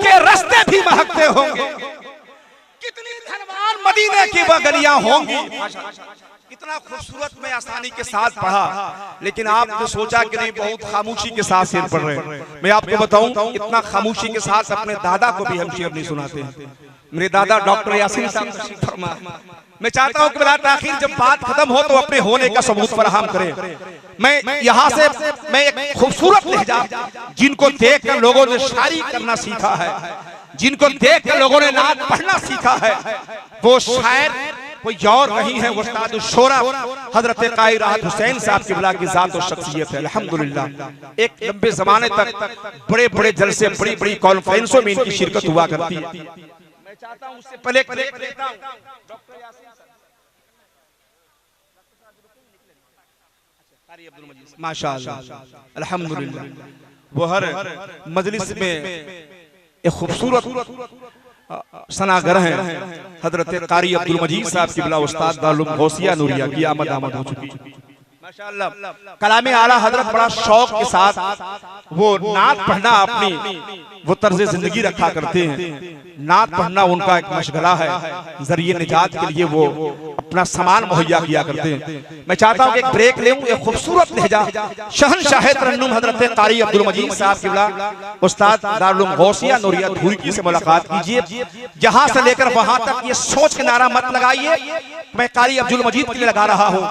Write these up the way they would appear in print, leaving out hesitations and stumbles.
के रास्ते भी महकते होंगे, कितनी धनवान मदीने की वह गलियां होंगी। इतना खूबसूरत मैं आसानी के साथ पढ़ा, लेकिन आपने सोचा कि नहीं बहुत खामोशी के साथ शेर पढ़ रहे हैं। मैं आपको बताऊं, इतना खामोशी के साथ अपने दादा को भी हम शेर नहीं सुनाते हैं। मेरे दादा डॉक्टर यासीन साहब, मैं चाहता हूं कि बिला ताखीर जब बात खत्म हो तो अपने होने का सबूत फराहम करें। मैं यहाँ से मैं एक खूबसूरत लहजा, जिनको देखकर लोगों ने शायरी करना सीखा है, जिनको देखकर लोगों ने नात पढ़ना सीखा है, वो शायर कोई और नहीं है, उस्ताद शोरा हजरत कायी राहत हुसैन साहब क़िबला की जात और शख्सियत है। अल्हम्दुलिल्लाह एक लंबे जमाने तक बड़े बड़े जलसे, बड़ी बड़ी कॉन्फ्रेंसों में इनकी शिरकत हुआ करती है। मैं चाहता हूं उससे पहले डॉक्टर यासीन माशाअल्लाह अल्हम्दुलिल्लाह, वो हर मजलिस में एक खूबसूरत सनागर हैं हजरत कारी अब्दुल मजीद साहब क़िबला उस्ताद दारुल गौसिया नूरिया की आमद हो चुकी माशाअल्लाह। कलामे आला हजरत बड़ा शौक के साथ वो नात पढ़ना अपनी वो तर्ज जिंदगी रखा करते हैं। नात पढ़ना उनका एक मशगला है, जरिए निजात के लिए वो अपना सामान मुहैया किया करते हैं। मैं चाहता हूं कि एक ब्रेक ले, एक खूबसूरत लहजा शहनशाह तरन्नुम हजरत कारी अब्दुल मजीद साहब क़िबला उस्ताद दारुल गौसिया नूरिया धुरकी से मुलाकात कीजिए। जहां से लेकर वहां तक ये सोच के नारा मत लगाइए मैं कारी अब्दुल मजीद के लिए लगा रहा हूं,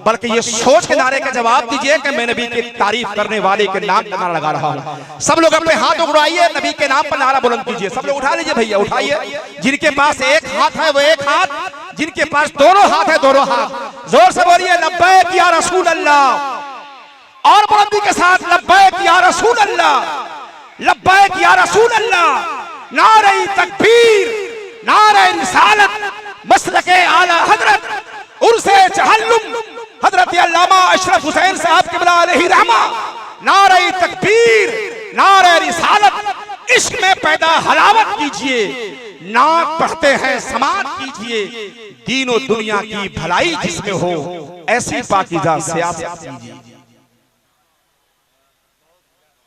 बल्कि ये सोच के नारे का जवाब दीजिए कि मैं नबी की तारीफ करने वाले के नाम का नारा लगा रहा हूं। सब लोग अपने हाथ उठाइए, नबी के नाम पर नारा बुलंद कीजिए। सब लोग उठा लीजिए भैया, उठाइए। जिनके पास एक हाथ है वो एक हाथ, जिनके पास दोनों हाथ है दोनों हाथ। जोर से बोलिए लब्बैक या रसूल अल्लाह, और बुलंदी के साथ लब्बैक या रसूल अल्लाह, लब्बैक या रसूल अल्लाह। नारे तकबीर, नारे रिसालत, मसलके आला हजरत उर्से चहल्लुम हजरत अल्लामा अशरफ हुसैन साहब क़िबला अलैहि रहमा। नारे तकबीर, नारे रिसालत, इश्क में पैदा हलावत कीजिए, नात पढ़ते हैं समात कीजिए, दीन और दुनिया की भलाई जिसमें हो ऐसी पाकीज़ा सियासत कीजिए।